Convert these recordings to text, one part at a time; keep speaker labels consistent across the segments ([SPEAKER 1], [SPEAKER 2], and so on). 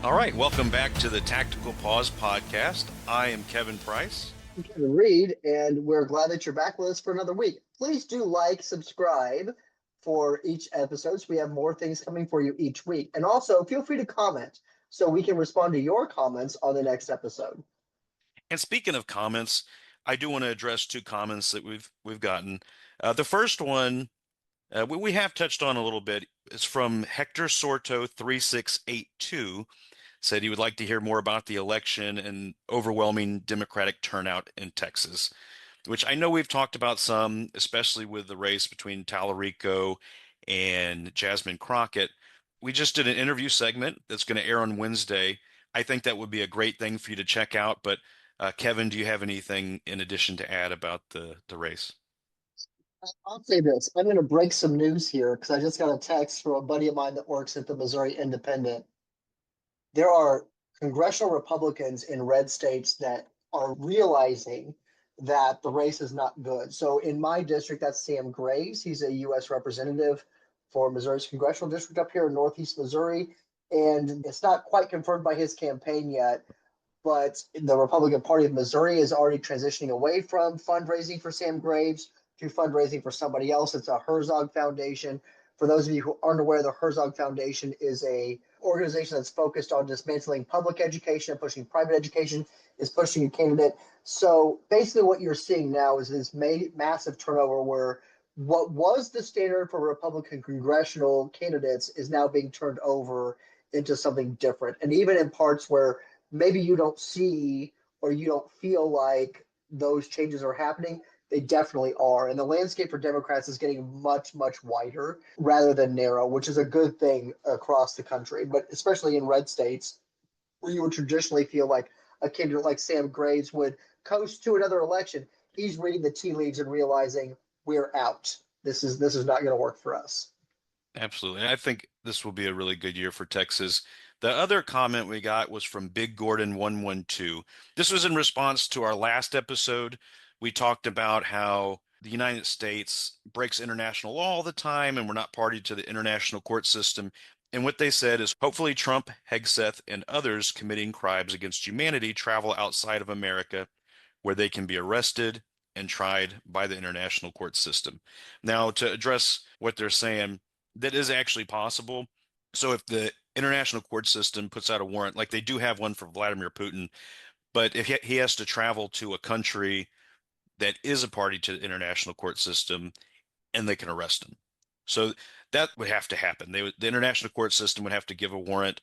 [SPEAKER 1] All right, welcome back to the Tactical Pause podcast. I am Kevin Price.
[SPEAKER 2] I'm Kevin Reed, and we're glad that you're back with us for another week. Please do like, subscribe for each episode so we have more things coming for you each week. And also, feel free to comment so we can respond to your comments on the next episode.
[SPEAKER 1] And speaking of comments, I do want to address two comments that we've gotten. The first one we have touched on a little bit. It's from Hector Sorto 3682. Said he would like to hear more about the election and overwhelming Democratic turnout in Texas, which I know we've talked about some, especially with the race between Tallarico and Jasmine Crockett. We just did an interview segment that's going to air on Wednesday. I think that would be a great thing for you to check out. But Kevin, do you have anything in addition to add about the race?
[SPEAKER 2] I'll say this. I'm going to break some news here because I just got a text from a buddy of mine that works at the Missouri Independent. There are congressional Republicans in red states that are realizing that the race is not good. So in my district, that's Sam Graves. He's a U.S. representative for Missouri's congressional district up here in Northeast Missouri. And it's not quite confirmed by his campaign yet, but the Republican Party of Missouri is already transitioning away from fundraising for Sam Graves to fundraising for somebody else. It's a Herzog Foundation. For those of you who aren't aware, the Herzog Foundation is a organization that's focused on dismantling public education and pushing private education, is pushing a candidate. So basically what you're seeing now is this massive turnover where what was the standard for Republican congressional candidates is now being turned over into something different. And even in parts where maybe you don't see or you don't feel like those changes are happening, they definitely are. And the landscape for Democrats is getting much, much wider rather than narrow, which is a good thing across the country, but especially in red states where you would traditionally feel like a candidate like Sam Graves would coast to another election. He's reading the tea leaves and realizing we're out. This is not going to work for us.
[SPEAKER 1] Absolutely. I think this will be a really good year for Texas. The other comment we got was from Big Gordon 112. This was in response to our last episode. We talked about how the United States breaks international law all the time and we're not party to the international court system. And what they said is hopefully Trump, Hegseth, and others committing crimes against humanity travel outside of America where they can be arrested and tried by the international court system. Now, to address what they're saying, that is actually possible. So if the international court system puts out a warrant, like they do have one for Vladimir Putin, but if he has to travel to a country that is a party to the international court system, and they can arrest him. So that would have to happen. The international court system would have to give a warrant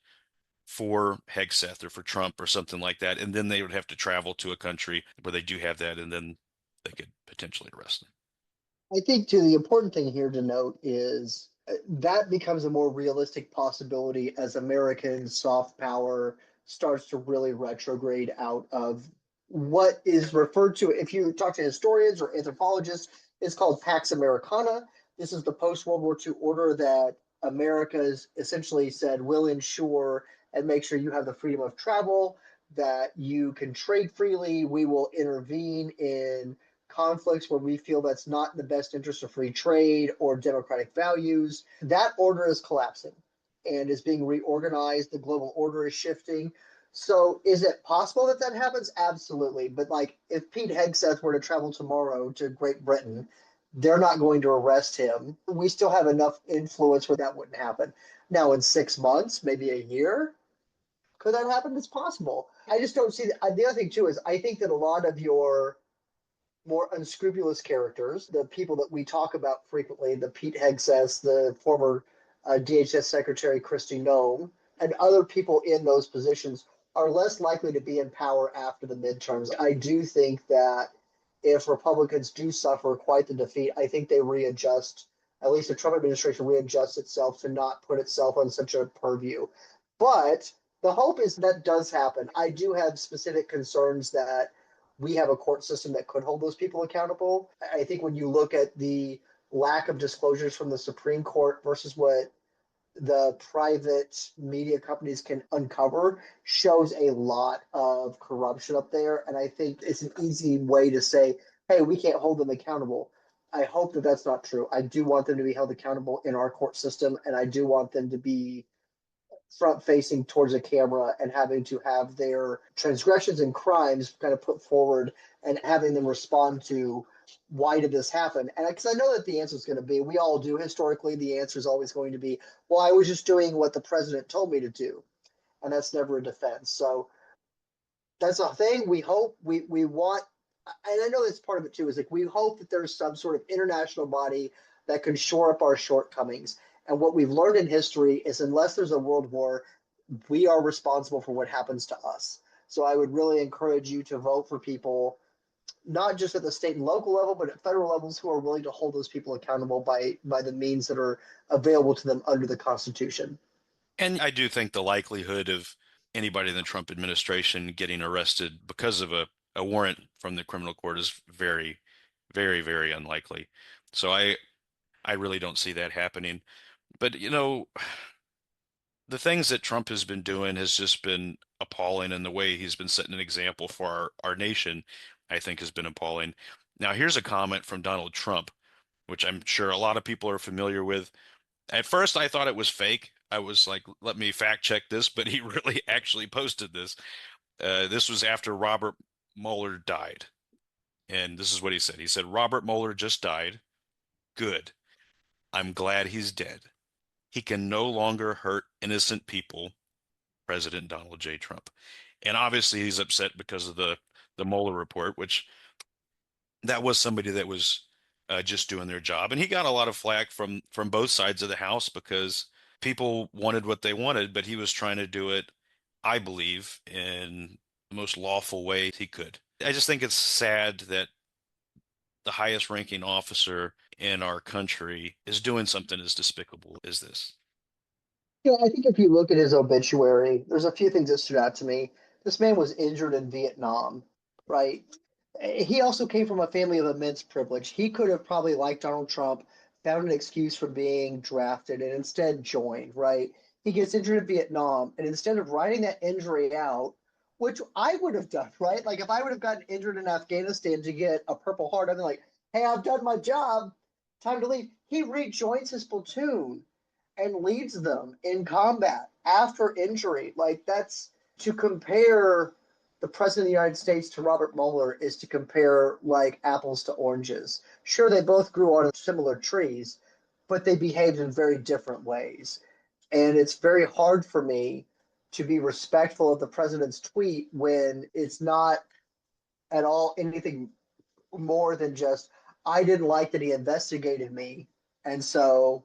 [SPEAKER 1] for Hegseth or for Trump or something like that, and then they would have to travel to a country where they do have that, and then they could potentially arrest them.
[SPEAKER 2] I think, too, the important thing here to note is that becomes a more realistic possibility as American soft power starts to really retrograde out of what is referred to, if you talk to historians or anthropologists, it's called Pax Americana. This is the post-World War II order that America's essentially said will ensure and make sure you have the freedom of travel, that you can trade freely. We will intervene in conflicts where we feel that's not in the best interest of free trade or democratic values. That order is collapsing and is being reorganized. The global order is shifting. So is it possible that that happens? Absolutely. But like if Pete Hegseth were to travel tomorrow to Great Britain, they're not going to arrest him. We still have enough influence where that wouldn't happen. Now in 6 months, maybe a year, could that happen? It's possible. I just don't see that. The other thing too is I think that a lot of your more unscrupulous characters, the people that we talk about frequently, the Pete Hegseth, the former DHS Secretary Kristi Noem, and other people in those positions are less likely to be in power after the midterms. I do think that if Republicans do suffer quite the defeat, I think they readjust, at least the Trump administration readjusts itself to not put itself on such a purview. But the hope is that does happen. I do have specific concerns that we have a court system that could hold those people accountable. I think when you look at the lack of disclosures from the Supreme Court versus what the private media companies can uncover shows a lot of corruption up there. And I think it's an easy way to say, hey, we can't hold them accountable. I hope that that's not true. I do want them to be held accountable in our court system, and I do want them to be front facing towards a camera and having to have their transgressions and crimes kind of put forward and having them respond to why did this happen? And because I know that the answer is going to be, we all do historically, the answer is always going to be, well, I was just doing what the president told me to do. And that's never a defense. So that's a thing. We hope we want, and I know that's part of it too, is like we hope that there's some sort of international body that can shore up our shortcomings. And what we've learned in history is unless there's a world war, we are responsible for what happens to us. So I would really encourage you to vote for people, not just at the state and local level, but at federal levels, who are willing to hold those people accountable by the means that are available to them under the Constitution.
[SPEAKER 1] And I do think the likelihood of anybody in the Trump administration getting arrested because of a warrant from the criminal court is very, very, very unlikely. So I really don't see that happening. But the things that Trump has been doing has just been appalling, and the way he's been setting an example for our nation, I think, has been appalling. Now, here's a comment from Donald Trump, which I'm sure a lot of people are familiar with. At first, I thought it was fake. I was like, let me fact check this, but he really actually posted this. This was after Robert Mueller died. And this is what he said. He said, Robert Mueller just died. Good. I'm glad he's dead. He can no longer hurt innocent people, President Donald J. Trump. And obviously he's upset because of the Mueller report, which that was somebody that was just doing their job. And he got a lot of flack from both sides of the house because people wanted what they wanted, but he was trying to do it, I believe, in the most lawful way he could. I just think it's sad that the highest ranking officer in our country is doing something as despicable as this.
[SPEAKER 2] Yeah, I think if you look at his obituary, there's a few things that stood out to me. This man was injured in Vietnam, right? He also came from a family of immense privilege. He could have probably, like Donald Trump, found an excuse for being drafted and instead joined, right? He gets injured in Vietnam, and instead of writing that injury out, which I would have done, right? Like if I would have gotten injured in Afghanistan to get a Purple Heart, I'd be like, hey, I've done my job. Time to leave. He rejoins his platoon and leads them in combat after injury. Like that's to compare the president of the United States to Robert Mueller is to compare like apples to oranges. Sure, they both grew on similar trees, but they behaved in very different ways. And it's very hard for me to be respectful of the president's tweet when it's not at all anything more than just, I didn't like that he investigated me. And so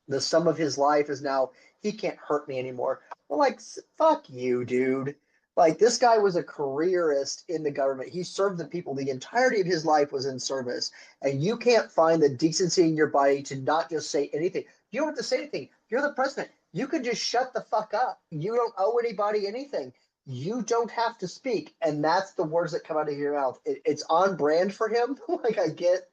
[SPEAKER 2] the sum of his life is now he can't hurt me anymore. Well, like, fuck you, dude. Like, this guy was a careerist in the government. He served the people. The entirety of his life was in service. And you can't find the decency in your body to not just say anything. You don't have to say anything. You're the president. You can just shut the fuck up. You don't owe anybody anything. You don't have to speak. And that's the words that come out of your mouth. It's on brand for him. Like, I get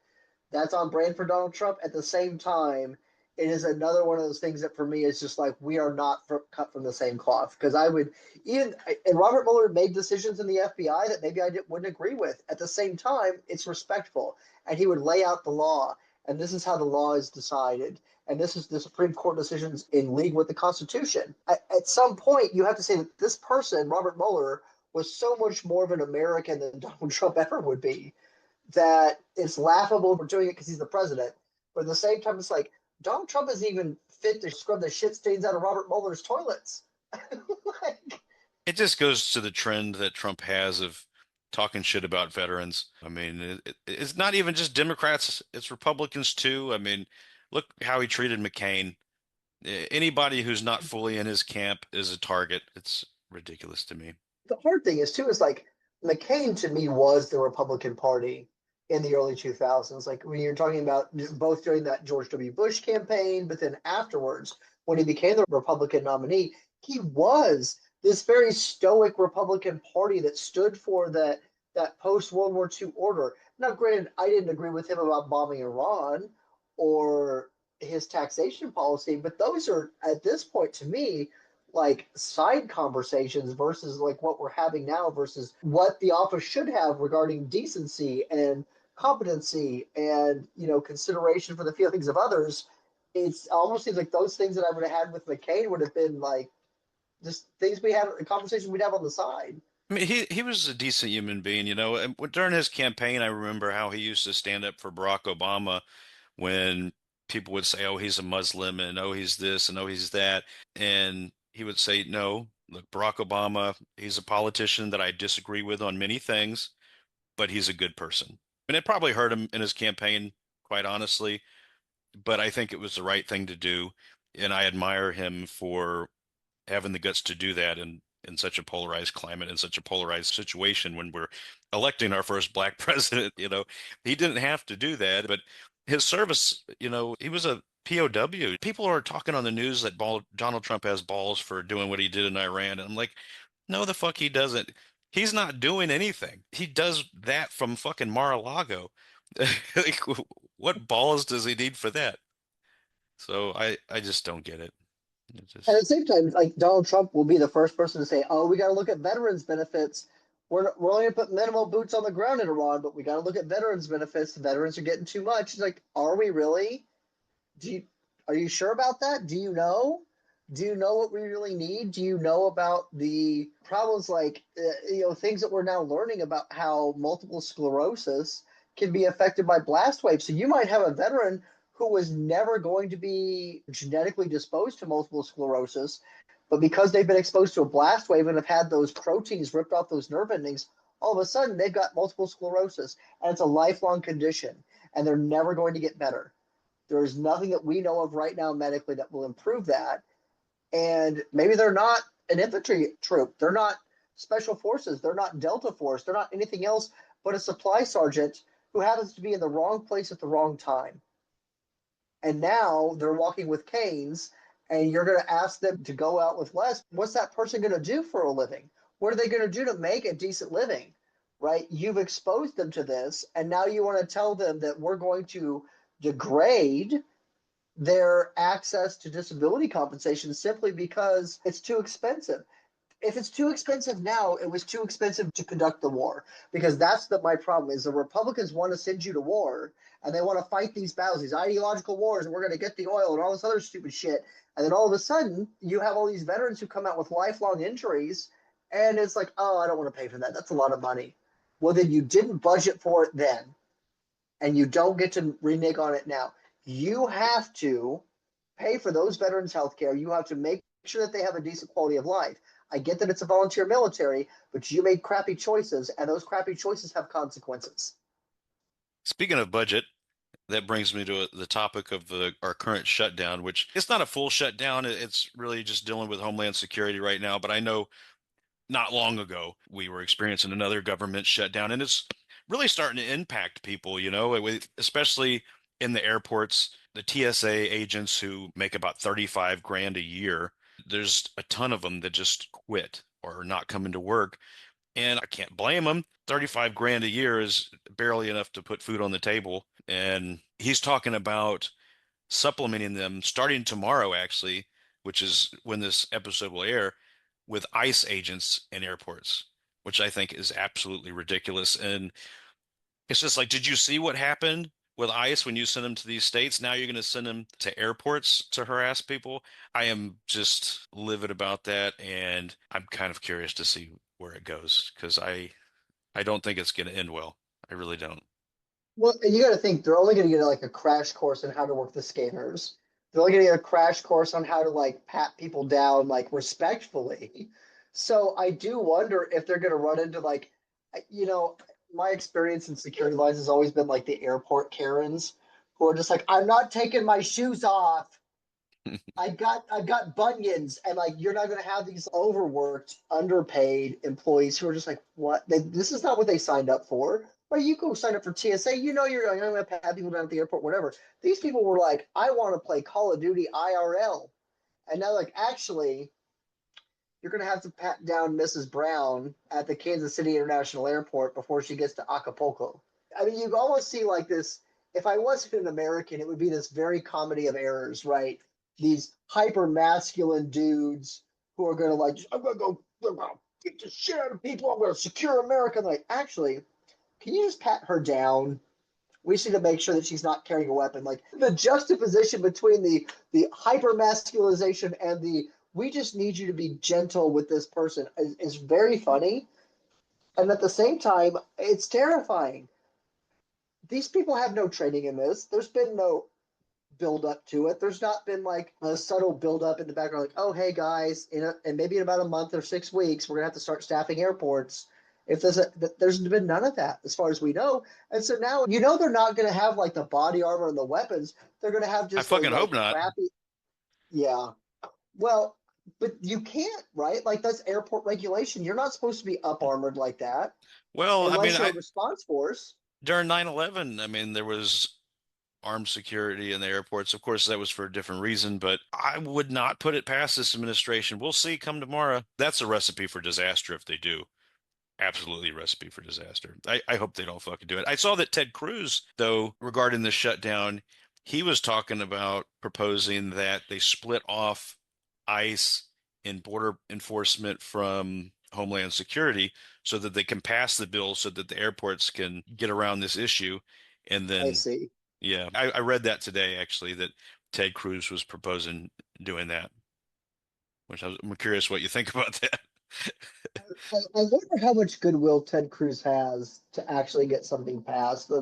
[SPEAKER 2] that's on brand for Donald Trump. At the same time, it is another one of those things that for me is just like we are not cut from the same cloth. Because I would even and Robert Mueller made decisions in the FBI that maybe wouldn't agree with. At the same time, it's respectful, and he would lay out the law, and this is how the law is decided, and this is the Supreme Court decisions in league with the Constitution. At some point, you have to say that this person, Robert Mueller, was so much more of an American than Donald Trump ever would be that it's laughable for doing it because he's the president. But at the same time, it's like Donald Trump isn't even fit to scrub the shit stains out of Robert Mueller's toilets. Like,
[SPEAKER 1] It just goes to the trend that Trump has of talking shit about veterans. I mean, it's not even just Democrats, it's Republicans too. I mean, look how he treated McCain. Anybody who's not fully in his camp is a target. It's ridiculous to me.
[SPEAKER 2] the hard thing is too is like McCain to me was the Republican Party in the early 2000s. Like when you're talking about both during that George W. Bush campaign, but then afterwards when he became the Republican nominee, he was this very stoic Republican Party that stood for that post World War II order. Now, granted, I didn't agree with him about bombing Iran or his taxation policy, but those are at this point to me like side conversations versus like what we're having now versus what the office should have regarding decency and competency and consideration for the feelings of others. It's almost seems like those things that I would have had with McCain would have been like just things we have, conversations we'd have on the side.
[SPEAKER 1] I mean, he was a decent human being, you know. And during his campaign, I remember how he used to stand up for Barack Obama when people would say, "Oh, he's a Muslim," and "Oh, he's this," and "Oh, he's that," and he would say, "No, look, Barack Obama, he's a politician that I disagree with on many things, but he's a good person." And it probably hurt him in his campaign, quite honestly, but I think it was the right thing to do, and I admire him for having the guts to do that in such a polarized climate, in such a polarized situation when we're electing our first black president. You know, he didn't have to do that, but his service, you know, he was a POW. People are talking on the news that Donald Trump has balls for doing what he did in Iran. And I'm like, no, the fuck he doesn't. He's not doing anything. He does that from fucking Mar-a-Lago. Like, what balls does he need for that? So I just don't get it. It
[SPEAKER 2] And at
[SPEAKER 1] just
[SPEAKER 2] the same time, like Donald Trump will be the first person to say, "Oh, we got to look at veterans benefits. We're only going to put minimal boots on the ground in Iran, but we got to look at veterans benefits. The veterans are getting too much." He's like, "Are we really? Do you are you sure about that? Do you know? Do you know what we really need? Do you know about the problems like things that we're now learning about how multiple sclerosis can be affected by blast waves? So you might have a veteran who was never going to be genetically disposed to multiple sclerosis, but because they've been exposed to a blast wave and have had those proteins ripped off those nerve endings, all of a sudden they've got multiple sclerosis, and it's a lifelong condition, and they're never going to get better. There is nothing that we know of right now medically that will improve that. And maybe they're not an infantry troop. They're not special forces. They're not Delta Force. They're not anything else but a supply sergeant who happens to be in the wrong place at the wrong time. And now they're walking with canes, and you're going to ask them to go out with less. What's that person going to do for a living? What are they going to do to make a decent living? Right? You've exposed them to this, and now you want to tell them that we're going to degrade their access to disability compensation simply because it's too expensive. If it's too expensive now, it was too expensive to conduct the war. Because that's my problem is the Republicans want to send you to war and they want to fight these battles, these ideological wars, and we're going to get the oil and all this other stupid shit. And then all of a sudden, you have all these veterans who come out with lifelong injuries, and it's like, oh, I don't want to pay for that. That's a lot of money. Well, then you didn't budget for it then, and you don't get to renege on it now. You have to pay for those veterans' health care. You have to make sure that they have a decent quality of life. I get that it's a volunteer military, but you made crappy choices, and those crappy choices have consequences.
[SPEAKER 1] speaking of budget, that brings me to the topic of our current shutdown, which it's not a full shutdown. It's really just dealing with Homeland Security right now. But I know not long ago we were experiencing another government shutdown, and it's really starting to impact people, you know, especially in the airports, the TSA agents who make about 35 grand a year. There's a ton of them that just quit or are not coming to work. And I can't blame him. 35 grand a year is barely enough to put food on the table. And he's talking about supplementing them starting tomorrow, actually, which is when this episode will air, with ICE agents in airports, which I think is absolutely ridiculous. And it's just like, did you see what happened with ICE when you send them to these states? Now you're going to send them to airports to harass people. I am just livid about that, and I'm kind of curious to see where it goes because I don't think it's going to end well. I really don't.
[SPEAKER 2] Well, and you got to think they're only going to get like a crash course on how to work the scanners. They're only going to get a crash course on how to like pat people down like respectfully. So I do wonder if they're going to run into like, you know, my experience in security lines has always been like the airport Karens who are just like, I'm not taking my shoes off. I've got bunions, and like you're not going to have these overworked, underpaid employees who are just like, what? This is not what they signed up for. Right? You go sign up for TSA, you know you're going to pat people down at the airport, whatever. These people were like, I want to play Call of Duty IRL, and now like actually, you're going to have to pat down Mrs. Brown at the Kansas City International Airport before she gets to Acapulco. I mean, you almost see like this. If I wasn't an American, it would be this very comedy of errors, right? These hyper masculine dudes who are going to like, I'm going to go get the shit out of people. I'm going to secure America. And like, actually, can you just pat her down? We just need to make sure that she's not carrying a weapon. Like the juxtaposition between the hyper masculization and the We just need you to be gentle with this person is very funny. And at the same time, it's terrifying. These people have no training in this. There's been no build up to it. There's not been like a subtle build up in the background, like, oh, hey guys, and maybe in about a month or 6 weeks, we're gonna have to start staffing airports. If there's been none of that as far as we know, and so now they're not gonna have like the body armor and the weapons. They're gonna have
[SPEAKER 1] I
[SPEAKER 2] just a
[SPEAKER 1] fucking hope
[SPEAKER 2] like
[SPEAKER 1] not.
[SPEAKER 2] crappy, yeah. Well, but you can't, right? Like that's airport regulation. You're not supposed to be up armored like that
[SPEAKER 1] Well, I mean,
[SPEAKER 2] unless you're a response force.
[SPEAKER 1] during 9/11, I mean, there was armed security in the airports. Of course, that was for a different reason, but I would not put it past this administration. We'll see come tomorrow. That's a recipe for disaster if they do. Absolutely a recipe for disaster. I hope they don't fucking do it. I saw that Ted Cruz, though, regarding the shutdown, he was talking about proposing that they split off ICE and border enforcement from Homeland Security so that they can pass the bill so that the airports can get around this issue. And
[SPEAKER 2] I
[SPEAKER 1] then,
[SPEAKER 2] see.
[SPEAKER 1] yeah, I read that today actually that Ted Cruz was proposing doing that, which I'm curious what you think about that.
[SPEAKER 2] I wonder how much goodwill Ted Cruz has to actually get something passed.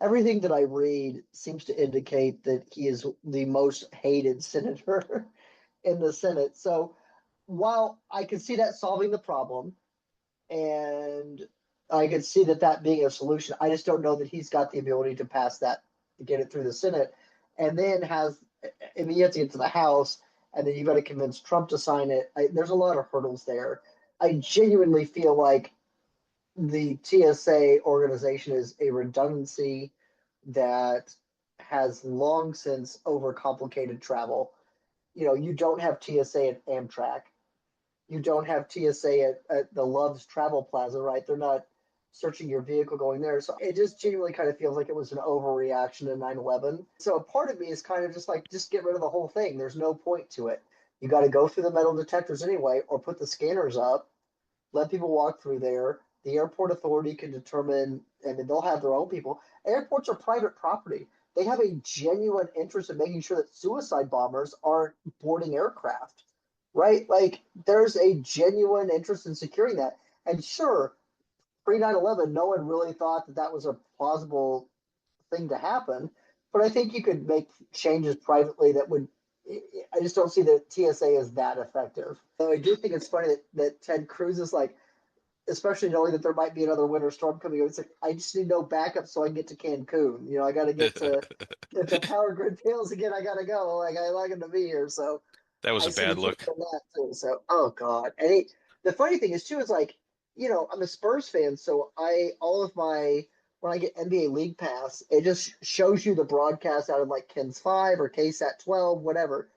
[SPEAKER 2] Everything that I read seems to indicate that he is the most hated senator in the Senate. So while I can see that solving the problem, and I could see that being a solution, I just don't know that he's got the ability to pass that, to get it through the Senate, and then I mean, you have to get to the House, and then you've got to convince Trump to sign it. There's a lot of hurdles there. I genuinely feel like the TSA organization is a redundancy that has long since overcomplicated travel. You don't have TSA at Amtrak. You don't have TSA at the Love's Travel Plaza, right? They're not searching your vehicle going there. So it just genuinely kind of feels like it was an overreaction to 9/11. So a part of me is kind of just like, just get rid of the whole thing. There's no point to it. You got to go through the metal detectors anyway, or put the scanners up, let people walk through there. The airport authority can determine, I mean, they'll have their own people. Airports are private property. They have a genuine interest in making sure that suicide bombers aren't boarding aircraft, right? Like, there's a genuine interest in securing that. And sure, pre 9/11, no one really thought that was a plausible thing to happen. But I think you could make changes privately that would. I just don't see that TSA is that effective. So I do think it's funny that Ted Cruz is like, especially knowing that there might be another winter storm coming. It's like, I just need no backup so I can get to Cancun. I got to get to, if the power grid fails again, I got to go. Like, I like him to be here. So
[SPEAKER 1] That was
[SPEAKER 2] I
[SPEAKER 1] a
[SPEAKER 2] see the
[SPEAKER 1] bad
[SPEAKER 2] truth
[SPEAKER 1] look.
[SPEAKER 2] in that too. So, oh God. And the funny thing is too, is like, I'm a Spurs fan. So all of my, when I get NBA League Pass, it just shows you the broadcast out of like Ken's 5 or KSAT 12, whatever.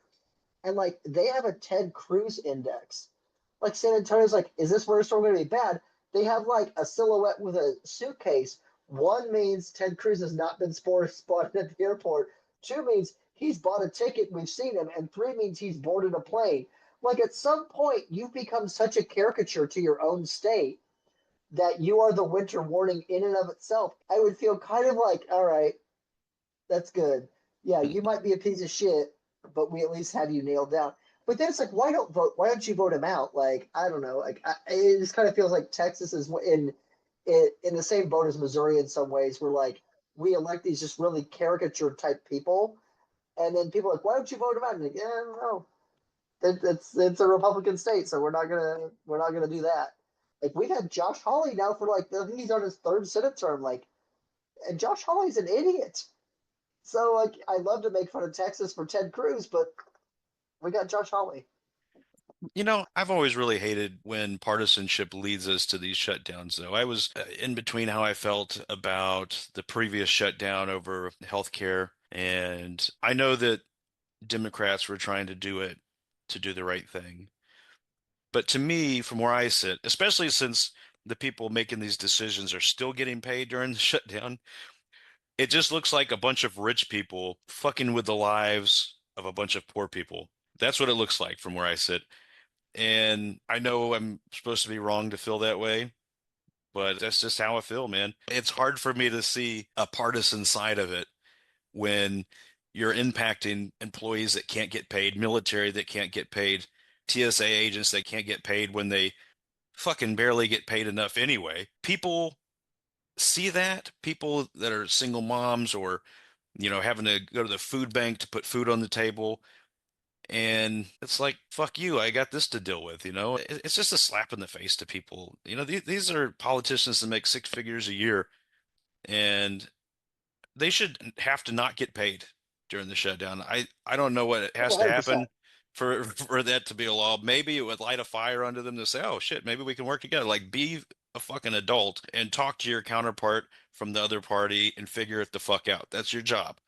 [SPEAKER 2] And like, they have a Ted Cruz index. Like San Antonio's like, is this winter storm going to be bad? They have like a silhouette with a suitcase. One means Ted Cruz has not been spotted at the airport. Two means he's bought a ticket, we've seen him. And three means he's boarded a plane. Like at some point, you've become such a caricature to your own state that you are the winter warning in and of itself. I would feel kind of like, all right, that's good. Yeah, you might be a piece of shit, but we at least have you nailed down. But then it's like, why don't vote? Why don't you vote him out? Like, I don't know. Like, it just kind of feels like Texas is in the same boat as Missouri in some ways. Where like we elect these just really caricature type people, and then people are like, why don't you vote him out? And like, yeah, I don't know. It's a Republican state, so we're not gonna do that. Like we've had Josh Hawley now for like, I think he's on his third Senate term. Like, and Josh Hawley's an idiot. So like, I love to make fun of Texas for Ted Cruz, but we got Josh Hawley.
[SPEAKER 1] I've always really hated when partisanship leads us to these shutdowns, though. I was in between how I felt about the previous shutdown over healthcare, and I know that Democrats were trying to do it to do the right thing. But to me, from where I sit, especially since the people making these decisions are still getting paid during the shutdown, it just looks like a bunch of rich people fucking with the lives of a bunch of poor people. That's what it looks like from where I sit. And I know I'm supposed to be wrong to feel that way, but that's just how I feel, man. It's hard for me to see a partisan side of it when you're impacting employees that can't get paid, military that can't get paid. TSA agents that can't get paid when they fucking barely get paid enough anyway. People see that, people that are single moms or, having to go to the food bank to put food on the table. And it's like, fuck you, I got this to deal with. It's just a slap in the face to people. These are politicians that make six figures a year, and they should have to not get paid during the shutdown. I don't know what has to
[SPEAKER 2] 100%.
[SPEAKER 1] happen for that to be a law. Maybe it would light a fire under them to say, "Oh shit, maybe we can work together." Like, be a fucking adult and talk to your counterpart from the other party and figure it the fuck out. That's your job.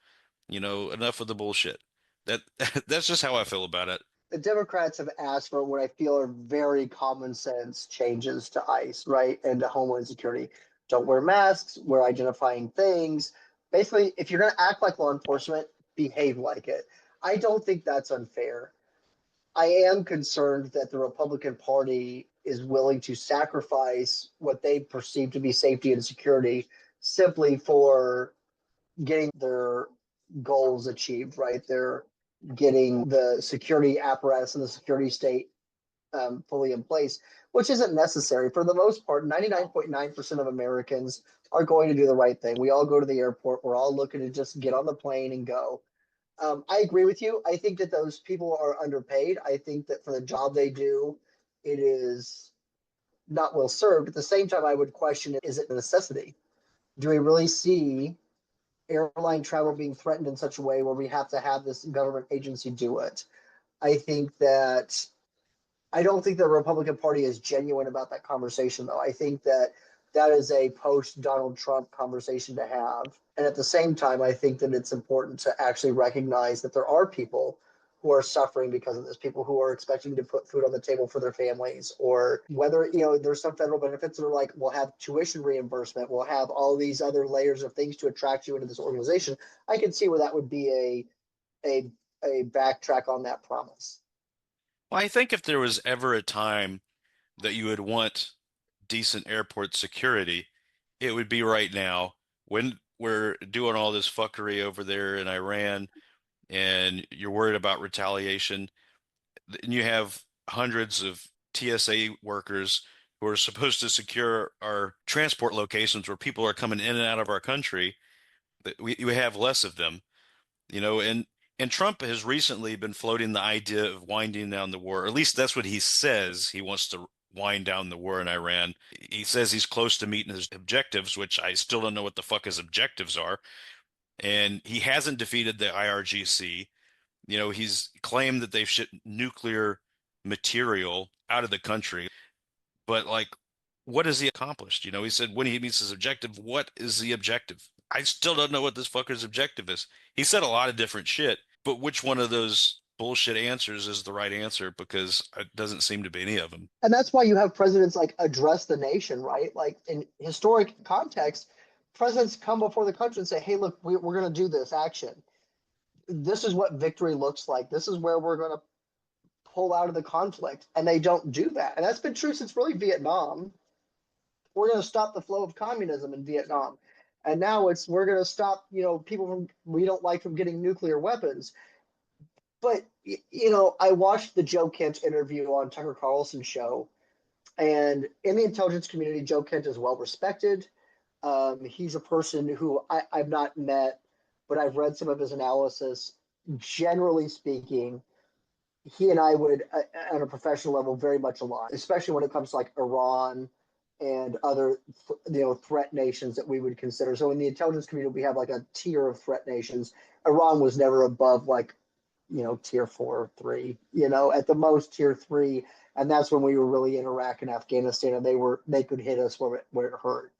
[SPEAKER 1] Enough of the bullshit. That that's just how I feel about it.
[SPEAKER 2] The Democrats have asked for what I feel are very common sense changes to ICE, right? And to Homeland Security. Don't wear masks, wear identifying things. Basically, if you're going to act like law enforcement, behave like it. I don't think that's unfair. I am concerned that the Republican Party is willing to sacrifice what they perceive to be safety and security simply for getting their goals achieved, right? They're getting the security apparatus and the security state fully in place, which isn't necessary. For the most part, 99.9% of Americans are going to do the right thing. We all go to the airport. We're all looking to just get on the plane and go. I agree with you. I think that those people are underpaid. I think that for the job they do, it is not well served. At the same time, I would question, is it a necessity? Do we really see airline travel being threatened in such a way where we have to have this government agency do it? I think that I don't think the Republican Party is genuine about that conversation, though. I think that that is a post Donald Trump conversation to have. And at the same time, I think that it's important to actually recognize that there are people who are suffering because of this, people who are expecting to put food on the table for their families, or whether, there's some federal benefits that are like, we'll have tuition reimbursement, we'll have all these other layers of things to attract you into this organization. I can see where that would be a, a backtrack on that promise.
[SPEAKER 1] Well, I think if there was ever a time that you would want decent airport security, it would be right now when we're doing all this fuckery over there in Iran and you're worried about retaliation. And you have hundreds of TSA workers who are supposed to secure our transport locations where people are coming in and out of our country. We have less of them, and Trump has recently been floating the idea of winding down the war. Or at least that's what he says. He wants to wind down the war in Iran. He says he's close to meeting his objectives, which I still don't know what the fuck his objectives are. And he hasn't defeated the IRGC. He's claimed that they've shipped nuclear material out of the country, but like, what has he accomplished? He said when he meets his objective, what is the objective? I still don't know what this fucker's objective is. He said a lot of different shit, but which one of those bullshit answers is the right answer? Because it doesn't seem to be any of them.
[SPEAKER 2] And that's why you have presidents like address the nation, right? Like in historic context, presidents come before the country and say, hey, look, we're going to do this action. This is what victory looks like. This is where we're going to pull out of the conflict. And they don't do that. And that's been true since really Vietnam. We're going to stop the flow of communism in Vietnam. And now it's we're going to stop, people from we don't like from getting nuclear weapons. But I watched the Joe Kent interview on Tucker Carlson's show, and in the intelligence community, Joe Kent is well respected. He's a person who I've not met, but I've read some of his analysis. Generally speaking, he and I would, on a professional level, very much align, especially when it comes to like Iran and other, threat nations that we would consider. So in the intelligence community, we have like a tier of threat nations. Iran was never above like, tier 4 or 3, at the most tier 3. And that's when we were really in Iraq and Afghanistan, and they could hit us where it hurt.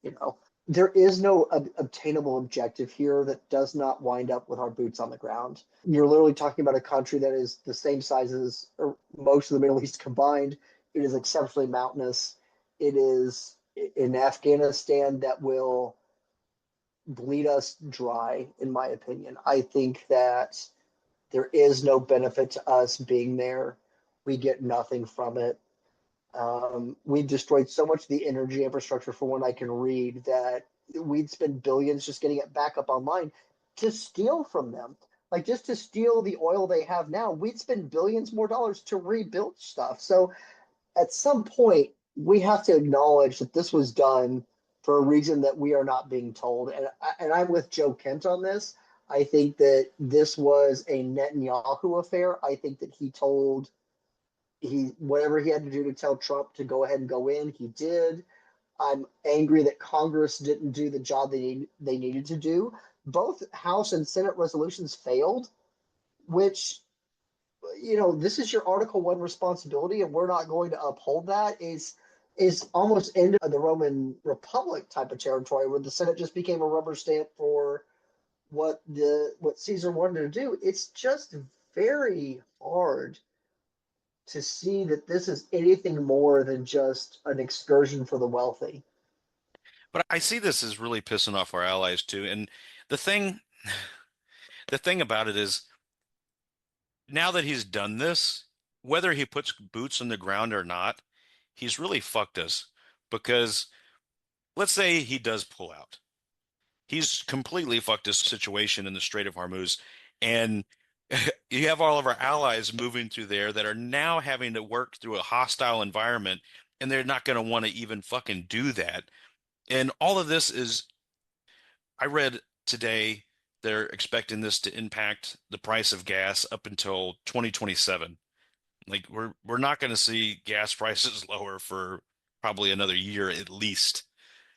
[SPEAKER 2] There is no obtainable objective here that does not wind up with our boots on the ground. You're literally talking about a country that is the same size as most of the Middle East combined. It is exceptionally mountainous. It is in Afghanistan that will bleed us dry, in my opinion. I think that there is no benefit to us being there. We get nothing from it. We've destroyed so much of the energy infrastructure, for what I can read, that we'd spend billions just getting it back up online to steal from them. Like just to steal the oil they have now, we'd spend billions more dollars to rebuild stuff. So at some point, we have to acknowledge that this was done for a reason that we are not being told. And I'm with Joe Kent on this. I think that this was a Netanyahu affair. I think that he told he whatever he had to do to tell Trump to go ahead and go in, he did. I'm angry that Congress didn't do the job they needed to do. Both House and Senate resolutions failed, which this is your Article One responsibility, and we're not going to uphold that. Is almost into the Roman Republic type of territory, where the Senate just became a rubber stamp for what Caesar wanted to do. It's just very hard to see that this is anything more than just an excursion for the wealthy.
[SPEAKER 1] But I see this as really pissing off our allies too. And the thing, the thing about it is, now that he's done this, whether he puts boots on the ground or not, he's really fucked us. Because let's say he does pull out. He's completely fucked his situation in the Strait of Hormuz. And you have all of our allies moving through there that are now having to work through a hostile environment, and they're not going to want to even fucking do that. And all of this is, I read today they're expecting this to impact the price of gas up until 2027. Like we're not going to see gas prices lower for probably another year at least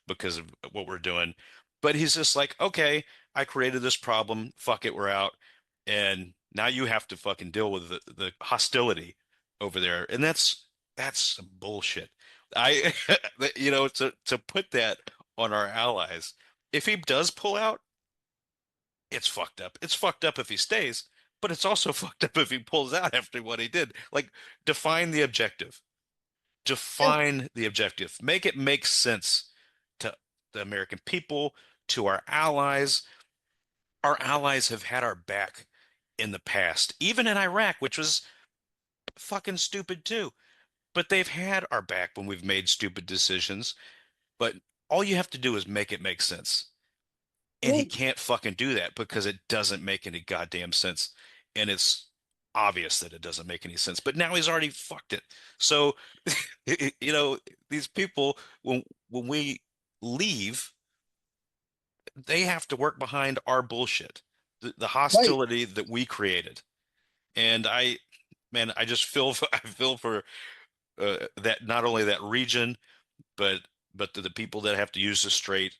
[SPEAKER 1] because of what we're doing. But he's just like, okay, I created this problem. Fuck it, we're out. And now you have to fucking deal with the hostility over there. And that's some bullshit. I, to put that on our allies. If he does pull out, it's fucked up. It's fucked up if he stays, but it's also fucked up if he pulls out after what he did. Like, define the objective.
[SPEAKER 2] Yeah.
[SPEAKER 1] Define the objective. Make it make sense to the American people, to our allies. Our allies have had our back in the past, even in Iraq, which was fucking stupid too. But they've had our back when we've made stupid decisions. But all you have to do is make it make sense. And he
[SPEAKER 2] Well,
[SPEAKER 1] can't fucking do that because it doesn't make any goddamn sense. And it's obvious that it doesn't make any sense. But now he's already fucked it. So, these people, when we leave, they have to work behind our bullshit, the
[SPEAKER 2] right.
[SPEAKER 1] hostility that we created. And man, I just feel I feel for that, not only that region, but the people that have to use the strait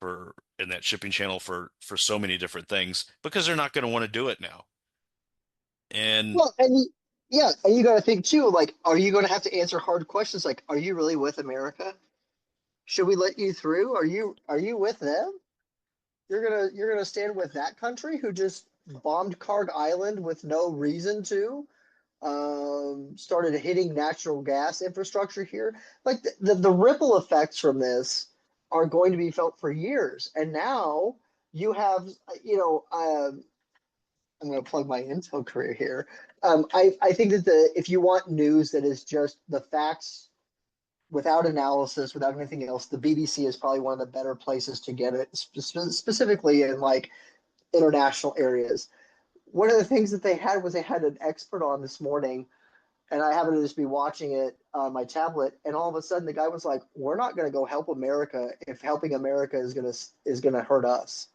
[SPEAKER 1] for in that shipping channel for so many different things because they're not going to want to do it now. And
[SPEAKER 2] Well, yeah, and you got to think too. Like, are you going to have to answer hard questions? Like, are you really with America? Should we let you through? Are you with them? You're gonna stand with that country who just bombed Karg Island with no reason to, started hitting natural gas infrastructure here. Like the ripple effects from this are going to be felt for years. And now you have, you know, I'm going to plug my Intel career here. I think that if you want news that is just the facts without analysis, without anything else, the BBC is probably one of the better places to get it, specifically in like international areas. One of the things that they had was they had an expert on this morning, and I happened to just be watching it on my tablet, and all of a sudden the guy was like, "We're not going to go help America if helping America is gonna hurt us."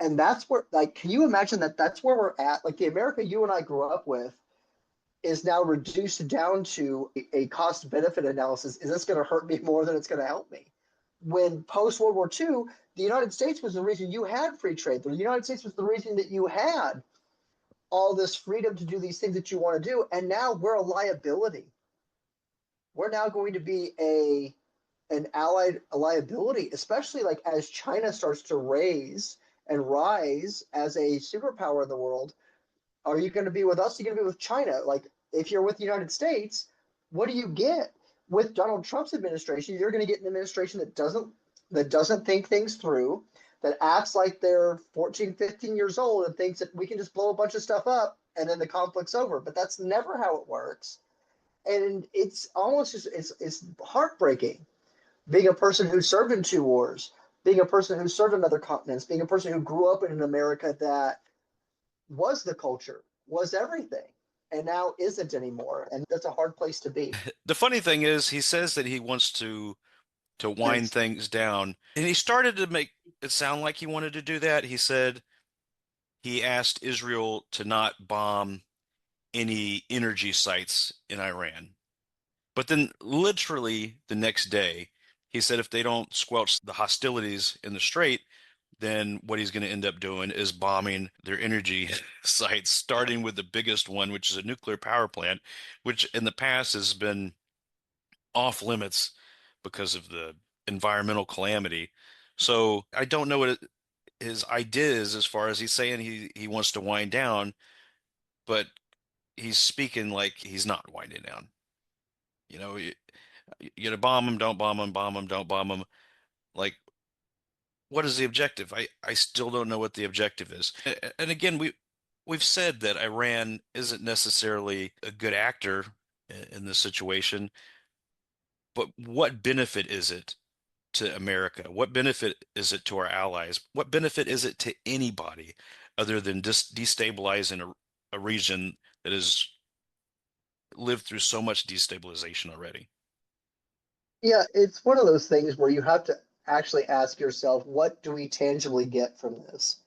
[SPEAKER 2] And that's where, like, can you imagine that that's where we're at? Like the America you and I grew up with is now reduced down to a cost benefit analysis. Is this going to hurt me more than it's going to help me? When post World War II, the United States was the reason you had free trade. The United States was the reason that you had all this freedom to do these things that you want to do. And now we're a liability. We're now going to be a liability, especially like as China starts to raise and rise as a superpower in the world. Are you going to be with us? Are you going to be with China? Like, if you're with the United States, what do you get with Donald Trump's administration? You're going to get an administration that doesn't think things through, that acts like they're 14, 15 years old and thinks that we can just blow a bunch of stuff up and then the conflict's over. But that's never how it works. And it's almost just it's heartbreaking being a person who served in two wars, being a person who served in other continents, being a person who grew up in an America that was the culture, was everything, and now isn't anymore. And that's a hard place to be.
[SPEAKER 1] The funny thing is, he says that he wants to wind
[SPEAKER 2] It's,
[SPEAKER 1] things down, and he started to make it sound like he wanted to do that. He said he asked Israel to not bomb any energy sites in Iran. But then, literally the next day, he said if they don't squelch the hostilities in the Strait, then what he's going to end up doing is bombing their energy sites, starting with the biggest one, which is a nuclear power plant, which in the past has been off limits because of the environmental calamity. So I don't know what his idea is as far as he's saying he wants to wind down, but he's speaking like he's not winding down. You know, you gotta bomb them, don't bomb them, don't bomb them. Like, what is the objective? I still don't know what the objective is. And again, we've said that Iran isn't necessarily a good actor in this situation, but what benefit is it to America? What benefit is it to our allies? What benefit is it to anybody other than just destabilizing a region that has lived through so much destabilization already?
[SPEAKER 2] yeah, it's one of those things where you have to actually ask yourself, what do we tangibly get from this?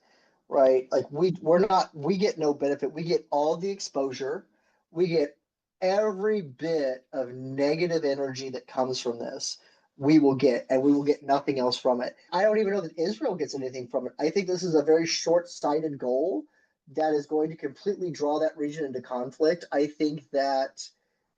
[SPEAKER 2] Right? Like we get no benefit. We get all the exposure. We get every bit of negative energy that comes from this. We will get, and we will get nothing else from it. I don't even know that Israel gets anything from it. I think this is a very short-sighted goal that is going to completely draw that region into conflict. I think that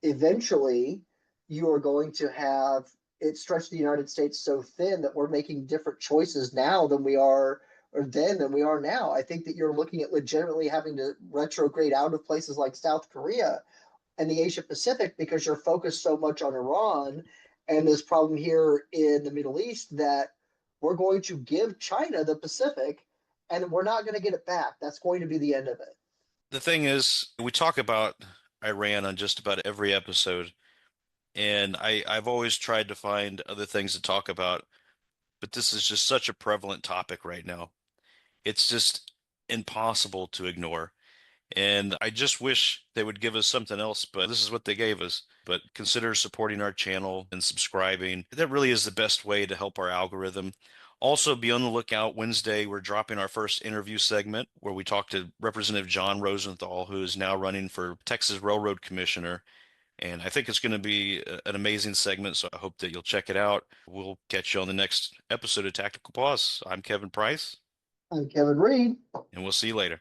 [SPEAKER 2] eventually you are going to have it stretch the United States so thin that we're making different choices now than we are or then than we are now. I think that you're looking at legitimately having to retrograde out of places like South Korea and the Asia Pacific because you're focused so much on Iran and this problem here in the Middle East that we're going to give China the Pacific and we're not going to get it back. That's going to be the end of it.
[SPEAKER 1] The thing is, we talk about Iran on just about every episode, and I've always tried to find other things to talk about, but this is just such a prevalent topic right now. It's just impossible to ignore. And I just wish they would give us something else, but this is what they gave us. But consider supporting our channel and subscribing. That really is the best way to help our algorithm. Also, be on the lookout. Wednesday, we're dropping our first interview segment where we talk to Representative John Rosenthal, who is now running for Texas Railroad Commissioner. And I think it's going to be an amazing segment, so I hope that you'll check it out. We'll catch you on the next episode of Tactical Pause. I'm Kevin Price,
[SPEAKER 2] I'm Kevin Reed.
[SPEAKER 1] and we'll see you later.